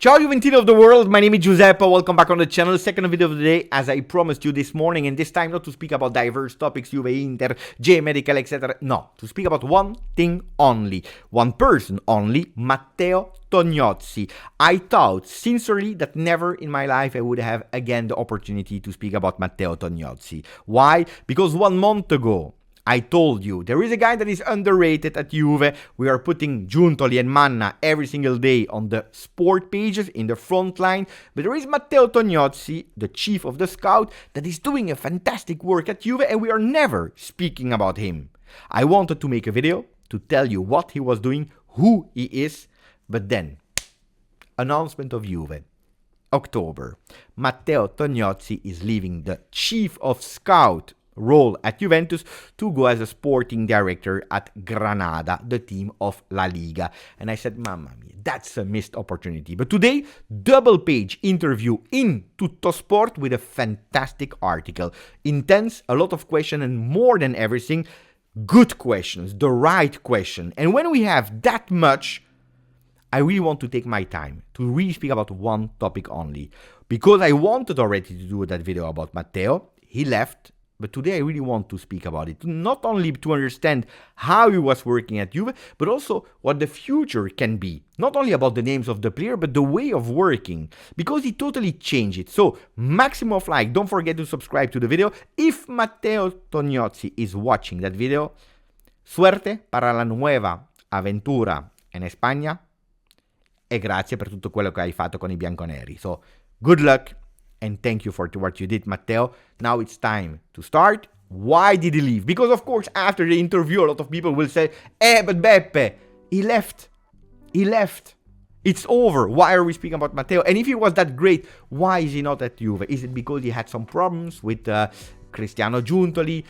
Ciao Juventini of the world, my name is Giuseppe, welcome back on the channel. Second video of the day, as I promised you this morning, and this time not to speak about diverse topics, Juve, Inter, J, Medical, etc. No, to speak about one thing only, one person only, Matteo Tognozzi. I thought sincerely that never in my life I would have again the opportunity to speak about Matteo Tognozzi. Why? Because 1 month ago, I told you, there is a guy that is underrated at Juve. We are putting Giuntoli and Manna every single day on the sport pages in the front line. But there is Matteo Tognozzi, the chief of the scout, that is doing a fantastic work at Juve, and we are never speaking about him. I wanted to make a video to tell you what he was doing, who he is, but then, announcement of Juve. October. Matteo Tognozzi is leaving the chief of scout role at Juventus to go as a sporting director at Granada, the team of La Liga. And I said, mamma mia, that's a missed opportunity. But today, double page interview in Tuttosport with a fantastic article. Intense, a lot of questions, and more than everything, good questions, the right question. And when we have that much, I really want to take my time to really speak about one topic only. Because I wanted already to do that video about Matteo, he left. But today I really want to speak about it, not only to understand how he was working at Juve, but also what the future can be. Not only about the names of the player, but the way of working, because he totally changed it. So, maximum of like, don't forget to subscribe to the video. If Matteo Tognozzi is watching that video, suerte para la nueva avventura en España e grazie per tutto quello che hai fatto con i bianconeri. So, good luck. And thank you for what you did, Matteo. Now it's time to start. Why did he leave? Because, of course, after the interview, a lot of people will say, but Beppe, he left. He left. It's over. Why are we speaking about Matteo? And if he was that great, why is he not at Juve? Is it because he had some problems with Cristiano Giuntoli?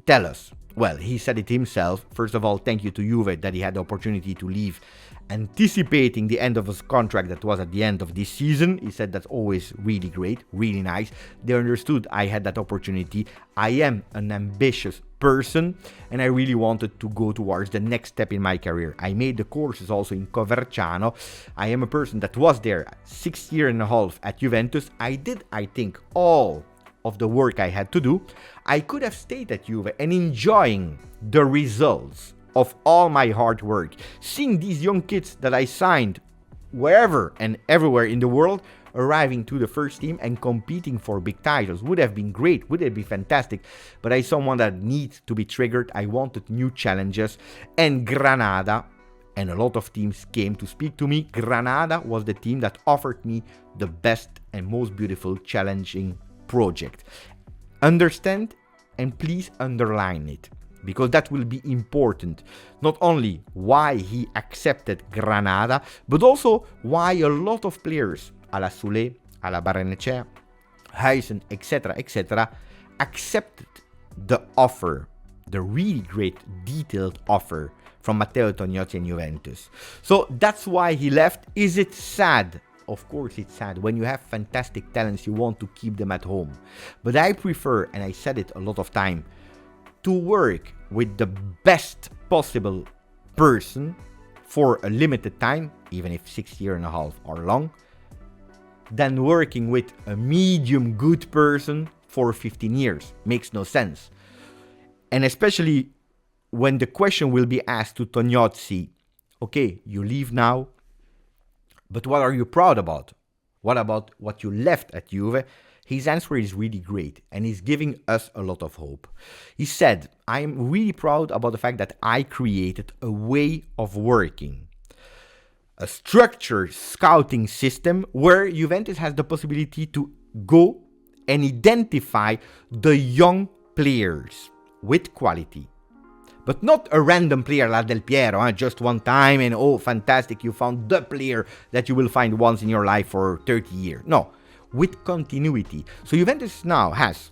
Tell us. Well, he said it himself. First of all, thank you to Juve that he had the opportunity to leave, anticipating the end of his contract that was at the end of this season. He said that's always really great, really nice. They understood I had that opportunity. I am an ambitious person, and I really wanted to go towards the next step in my career. I made the courses also in Coverciano. I am a person that was there 6 years and a half at Juventus. I did, I think, all of the work I had to do. I could have stayed at Juve and enjoying the results of all my hard work. Seeing these young kids that I signed wherever and everywhere in the world arriving to the first team and competing for big titles would have been great, would have been fantastic. But I'm someone that needs to be triggered. I wanted new challenges, and Granada and a lot of teams came to speak to me. Granada was the team that offered me the best and most beautiful challenging project. Understand and please underline it, because that will be important. Not only why he accepted Granada, but also why a lot of players, alla Sule, alla Barrenechea, Huijsen, etc., accepted the offer, the really great detailed offer from Matteo Tognozzi and Juventus. So that's why he left. Is it sad? Of course it's sad. When you have fantastic talents, you want to keep them at home. But I prefer, and I said it a lot of time, to work with the best possible person for a limited time, even if 6 years and a half are long, than working with a medium good person for 15 years. Makes no sense. And especially when the question will be asked to Tognozzi, okay, you leave now, but what are you proud about? What about what you left at Juve? His answer is really great, and he's giving us a lot of hope. He said, I am really proud about the fact that I created a way of working, a structured scouting system where Juventus has the possibility to go and identify the young players with quality. But not a random player like Del Piero, just one time and oh, fantastic, you found the player that you will find once in your life for 30 years. No, with continuity. So Juventus now has,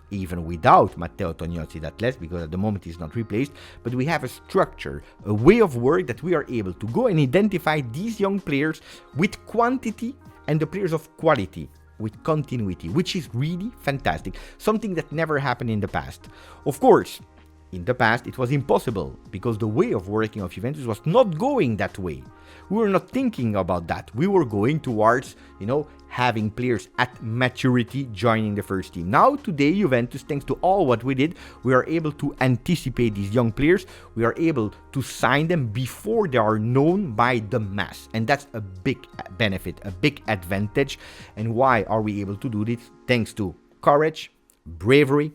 even without Matteo Tognozzi that less, because at the moment he's not replaced, but we have a structure, a way of work that we are able to go and identify these young players with quantity and the players of quality with continuity, which is really fantastic. Something that never happened in the past. Of course, in the past, it was impossible because the way of working of Juventus was not going that way. We were not thinking about that. We were going towards, having players at maturity joining the first team. Now, today, Juventus, thanks to all what we did, we are able to anticipate these young players. We are able to sign them before they are known by the mass. And that's a big benefit, a big advantage. And why are we able to do this? Thanks to courage, bravery,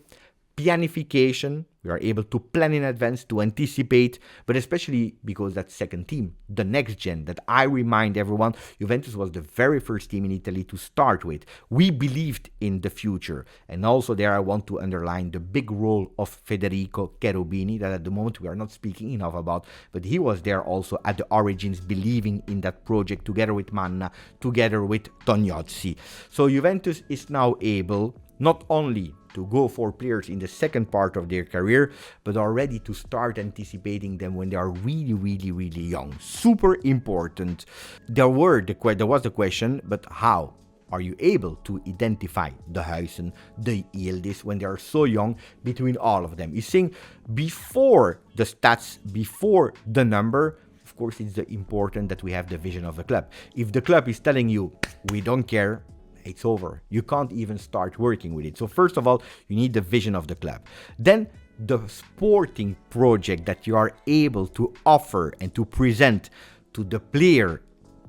planification. We are able to plan in advance, to anticipate, but especially because that second team, the next gen, that I remind everyone, Juventus was the very first team in Italy to start with. We believed in the future. And also there I want to underline the big role of Federico Cherubini, that at the moment we are not speaking enough about, but he was there also at the origins, believing in that project together with Manna, together with Tognozzi. So Juventus is now able not only to go for players in the second part of their career, but already to start anticipating them when they are really, really, really young. Super important. There was the question, but how are you able to identify the Huijsen, the Yildiz, when they are so young between all of them? You're saying before the stats, before the number, of course, it's important that we have the vision of the club. If the club is telling you, we don't care, it's over. You can't even start working with it. So first of all, you need the vision of the club. Then the sporting project that you are able to offer and to present to the player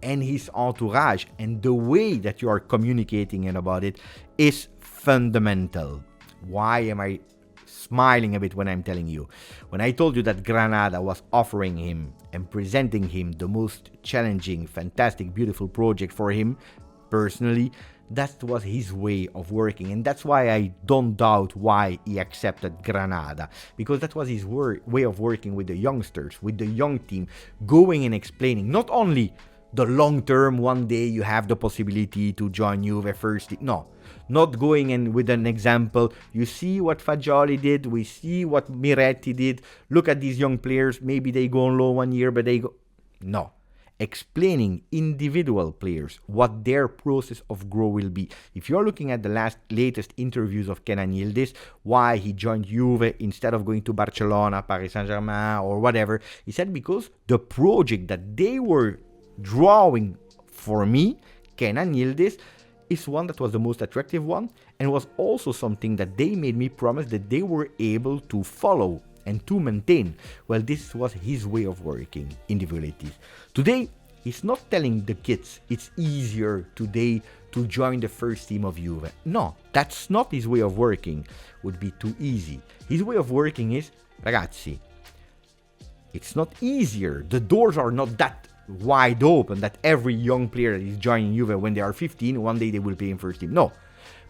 and his entourage, and the way that you are communicating about it is fundamental. Why am I smiling a bit when I'm telling you? When I told you that Granada was offering him and presenting him the most challenging, fantastic, beautiful project for him, personally, that was his way of working, and that's why I don't doubt why he accepted Granada, because that was his way of working with the youngsters, with the young team, going and explaining not only the long term, one day you have the possibility to join Juve first. No, not going in with an example. You see what Fagioli did, we see what Miretti did. Look at these young players, maybe they go on low 1 year, but they go. No. Explaining individual players what their process of growth will be. If you're looking at the latest interviews of Kenan Yildiz, why he joined Juve instead of going to Barcelona, Paris Saint-Germain, or whatever, he said because the project that they were drawing for me, Kenan Yildiz, is one that was the most attractive one, and was also something that they made me promise that they were able to follow and to maintain. Well, this was his way of working, individualities. Today, he's not telling the kids it's easier today to join the first team of Juve. No, that's not his way of working. Would be too easy. His way of working is, ragazzi, it's not easier. The doors are not that wide open that every young player that is joining Juve when they are 15, one day they will play in first team. No.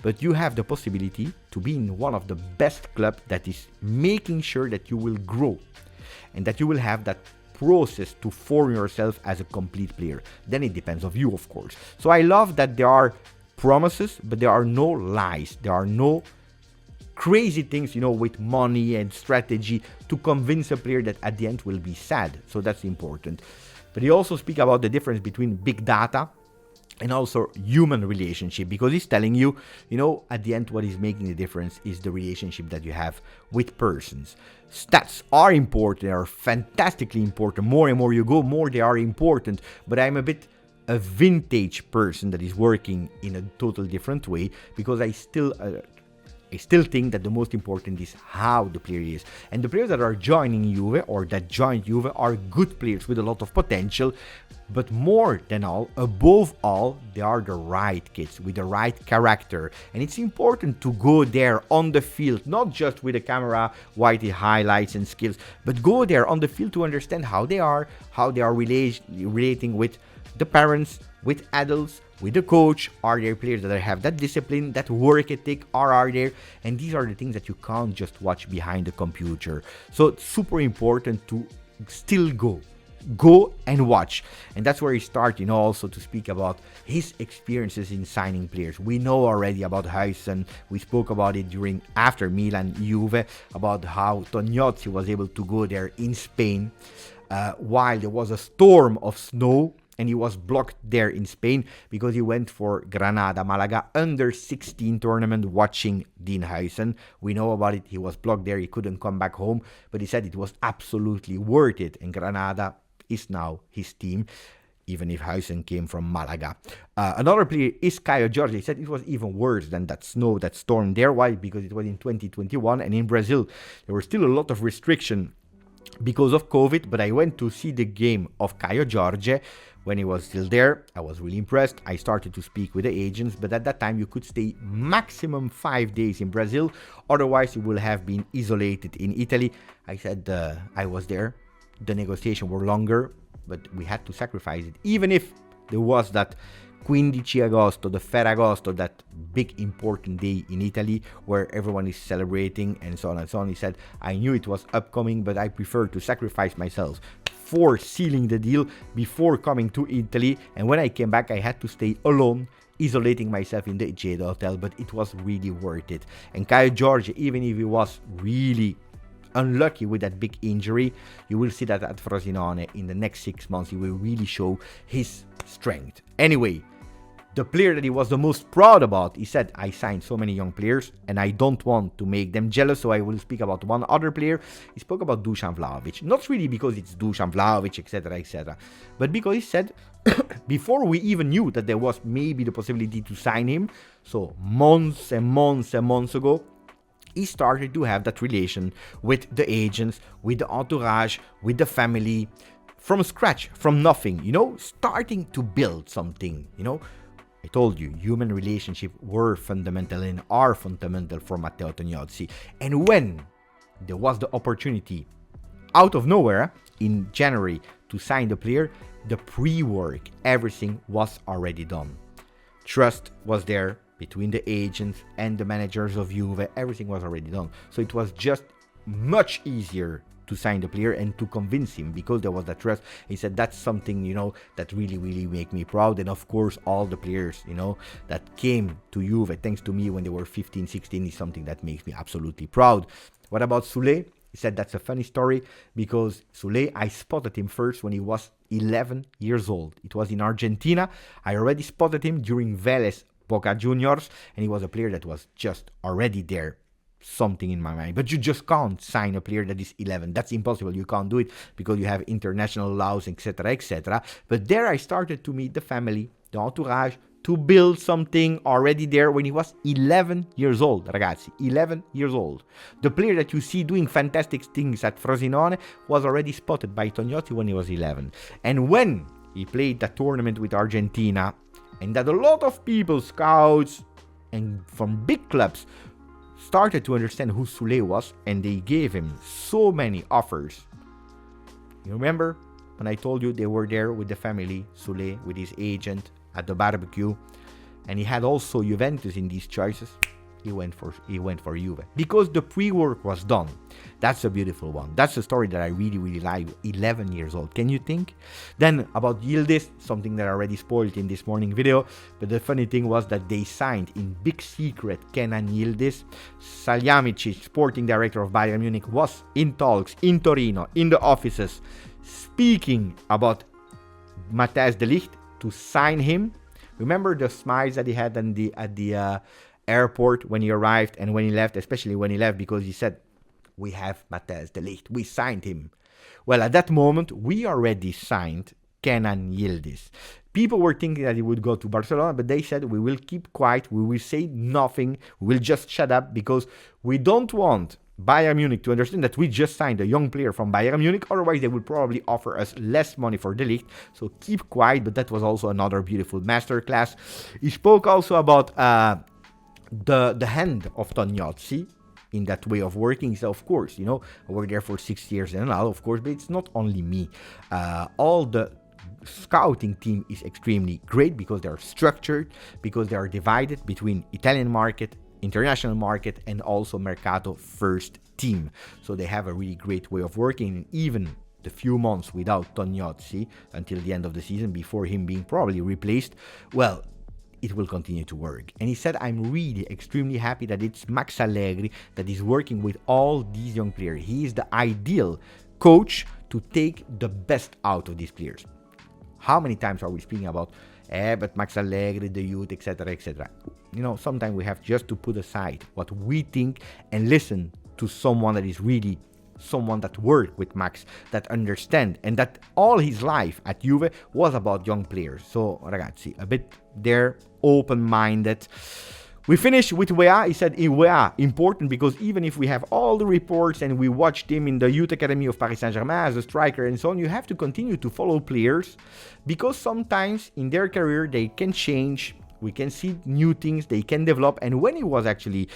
But you have the possibility to be in one of the best clubs that is making sure that you will grow and that you will have that process to form yourself as a complete player. Then it depends on you, of course. So I love that there are promises, but there are no lies. There are no crazy things, with money and strategy to convince a player that at the end will be sad. So that's important. But he also speaks about the difference between big data and also human relationship, because he's telling you, at the end what is making the difference is the relationship that you have with persons. Stats are important, they are fantastically important. More and more you go, more they are important. But I'm a bit a vintage person that is working in a totally different way, because I still think that the most important is how the player is. And the players that are joining Juve or that joined Juve are good players with a lot of potential. But more than all, above all, they are the right kids with the right character. And it's important to go there on the field, not just with a camera, whitey highlights and skills, but go there on the field to understand how they are relating with the parents, with adults, with the coach. Are there players that have that discipline, that work ethic, or are there? And these are the things that you can't just watch behind the computer. So it's super important to still go and watch. And that's where he starts, also to speak about his experiences in signing players. We know already about Huijsen. We spoke about it after Milan Juve, about how Tognozzi was able to go there in Spain while there was a storm of snow. and he was blocked there in Spain because he went for Granada Malaga under 16 tournament watching Dean Huijsen. We know about it. He was blocked there. He couldn't come back home, but he said it was absolutely worth it, and Granada is now his team, even if Huijsen came from Malaga. Another player is Ciao Juventini. He said it was even worse than that snow, that storm there. Why? Because it was in 2021, and in Brazil there were still a lot of restriction because of COVID, but I went to see the game of Ciao Juventini when he was still there. I was really impressed. I started to speak with the agents, but at that time you could stay maximum 5 days in Brazil, otherwise you will have been isolated in Italy. I said I was there. The negotiations were longer, but we had to sacrifice it, even if there was that 15 Agosto, the Ferragosto, that big important day in Italy where everyone is celebrating and so on and so on. He said, I knew it was upcoming, but I prefer to sacrifice myself for sealing the deal before coming to Italy. And when I came back, I had to stay alone, isolating myself in the Jade Hotel, but it was really worth it. And Ciao Juventini, even if he was really unlucky with that big injury, you will see that at Frosinone in the next 6 months he will really show his strength. Anyway, the player that he was the most proud about, he said, I signed so many young players and I don't want to make them jealous, so I will speak about one other player. He spoke about Dusan Vlahovic, not really because it's Dusan Vlahovic, etc., but because he said before we even knew that there was maybe the possibility to sign him, so months and months and months ago, he started to have that relation with the agents, with the entourage, with the family, from scratch, from nothing, starting to build something, I told you, human relationships were fundamental and are fundamental for Matteo Tognozzi. And when there was the opportunity, out of nowhere, in January, to sign the player, the pre-work, everything was already done. Trust was there between the agents and the managers of Juve. Everything was already done. So it was just much easier to sign the player and to convince him because there was that trust. He said that's something, that really, really make me proud. And of course, all the players, that came to Juve thanks to me when they were 15, 16 is something that makes me absolutely proud. What about Sule? He said that's a funny story because Sule, I spotted him first when he was 11 years old. It was in Argentina. I already spotted him during Vélez Boca Juniors, and he was a player that was just already there. Something in my mind, but you just can't sign a player that is 11. That's impossible. You can't do it because you have international laws, etc. But there I started to meet the family, the entourage, to build something already there when he was 11 years old, ragazzi, 11 years old. The player that you see doing fantastic things at Frosinone was already spotted by Tognozzi when he was 11. And when he played that tournament with Argentina, and that a lot of people, scouts, and from big clubs, started to understand who Sule was, and they gave him so many offers. You remember when I told you they were there with the family, Sule with his agent at the barbecue, and he had also Juventus in these choices? He went for Juve because the pre-work was done. That's a beautiful one. That's a story that I really, really like. 11 years old. Can you think? Then about Yildiz, something that I already spoiled in this morning video. But the funny thing was that they signed in big secret Kenan Yildiz. Salihamidzic, sporting director of Bayern Munich, was in talks in Torino, in the offices, speaking about Matthijs de Ligt to sign him. Remember the smiles that he had at the airport when he arrived and when he left, especially when he left, because he said, we have Matthijs de Ligt, we signed him. Well, at that moment, we already signed Kenan Yildiz. People were thinking that he would go to Barcelona, but they said, we will keep quiet, we will say nothing, we will just shut up, because we don't want Bayern Munich to understand that we just signed a young player from Bayern Munich, otherwise they will probably offer us less money for de Ligt, so keep quiet. But that was also another beautiful masterclass. He spoke also about the hand of Tognozzi in that way of working. So of course, I worked there for 6 years and now, of course, but it's not only me. All the scouting team is extremely great because they are structured, because they are divided between Italian market, international market, and also Mercato first team. So they have a really great way of working. And even the few months without Tognozzi until the end of the season, before him being probably replaced, well, it will continue to work. And he said, I'm really extremely happy that it's Max Allegri that is working with all these young players. He is the ideal coach to take the best out of these players. How many times are we speaking about, but Max Allegri, the youth, etc., etc. You know, sometimes we have just to put aside what we think and listen to someone that is really someone that worked with Max, that understand, and that all his life at Juve was about young players. So, ragazzi, a bit there, open-minded. We finished with Weah. He said, Weah, important because even if we have all the reports and we watched him in the youth academy of Paris Saint-Germain as a striker and so on, you have to continue to follow players because sometimes in their career they can change. We can see new things, they can develop. And when he was actually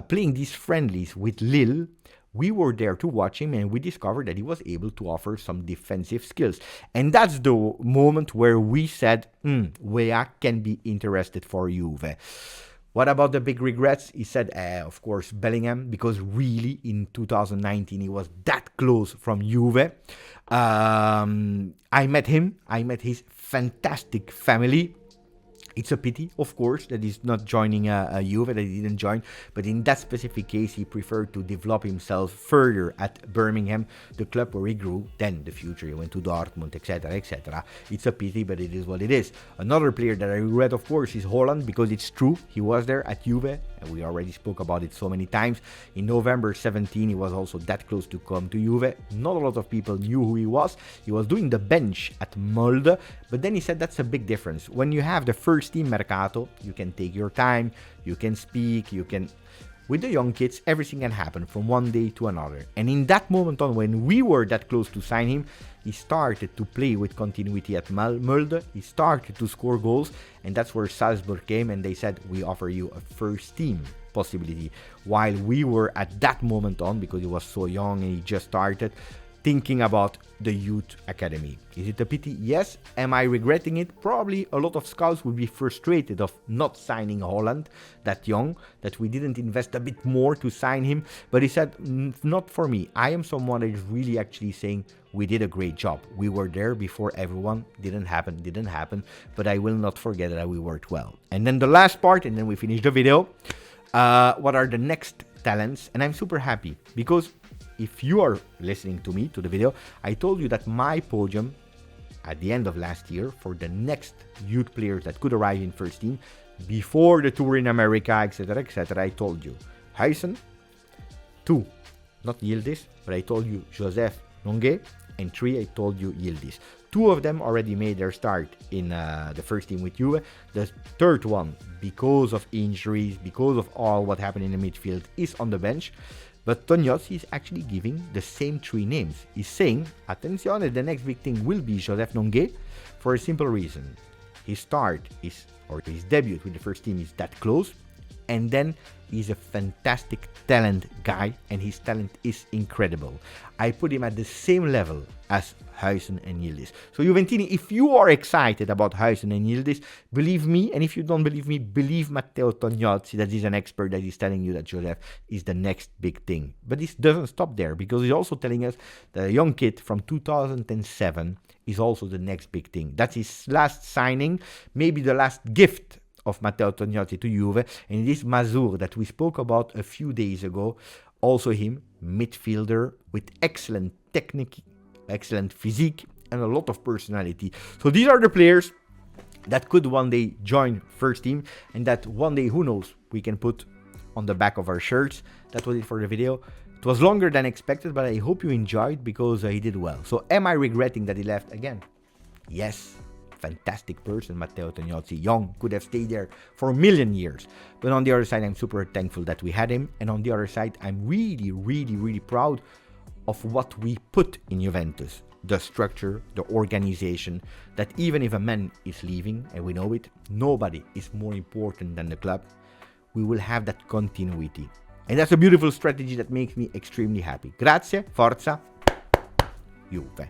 playing these friendlies with Lille, we were there to watch him and we discovered that he was able to offer some defensive skills. And that's the moment where we said, Weah can be interested for Juve. What about the big regrets? He said, of course, Bellingham, because really in 2019 he was that close from Juve. I met him. I met his fantastic family. It's a pity, of course, that he's not joining Juve, that he didn't join. But in that specific case, he preferred to develop himself further at Birmingham, the club where he grew. Then the future, he went to Dortmund, etc., etc. It's a pity, but it is what it is. Another player that I regret, of course, is Holland, because it's true. He was there at Juve, and we already spoke about it so many times. In November 17, he was also that close to come to Juve. Not a lot of people knew who he was. He was doing the bench at Molde, but then he said that's a big difference. When you have the first team mercato, you can take your time, you can speak, you can... With the young kids, everything can happen from one day to another. And in that moment on, when we were that close to sign him, he started to play with continuity at Molde. He started to score goals, and that's where Salzburg came and they said, we offer you a first team possibility. While we were at that moment on, because he was so young and he just started, thinking about the youth academy. Is it a pity? Yes. Am I regretting it? Probably. A lot of scouts would be frustrated of not signing Holland that young, that we didn't invest a bit more to sign him. But he said, not for me. I am someone that is really actually saying, we did a great job. We were there before everyone. Didn't happen. But I will not forget that we worked well. And then the last part, and then we finish the video. What are the next talents? And I'm super happy because if you are listening to me, to the video, I told you that my podium at the end of last year for the next youth players that could arrive in first team before the tour in America, etc., etc., I told you Huijsen, 2, not Yildiz, but I told you Joseph Nongue, and 3, I told you Yildiz. 2 of them already made their start in the first team with Juve. The third one, because of injuries, because of all what happened in the midfield, is on the bench. But Tognozzi is actually giving the same 3 names. He's saying, attenzione, the next big thing will be Joseph Nongue for a simple reason. His his debut with the first team is that close. And then he's a fantastic talent guy, and his talent is incredible. I put him at the same level as Huijsen and Yildiz. So Juventini, if you are excited about Huijsen and Yildiz, believe me, and if you don't believe me, believe Matteo Tognozzi, that he's an expert, that is telling you that Joseph is the next big thing. But this doesn't stop there, because he's also telling us that a young kid from 2007 is also the next big thing. That's his last signing, maybe the last gift of Matteo Tognozzi to Juve, and it is Mazur that we spoke about a few days ago. Also him, midfielder with excellent technique, excellent physique, and a lot of personality. So these are the players that could one day join first team, and that one day, who knows, we can put on the back of our shirts. That was it for the video. It was longer than expected, but I hope you enjoyed, because he did well. So am I regretting that he left again? Yes. Fantastic person, Matteo Tognozzi, young, could have stayed there for a million years. But on the other side, I'm super thankful that we had him. And on the other side, I'm really proud of what we put in Juventus. The structure, the organization, that even if a man is leaving, and we know it, nobody is more important than the club. We will have that continuity. And that's a beautiful strategy that makes me extremely happy. Grazie, forza, Juve.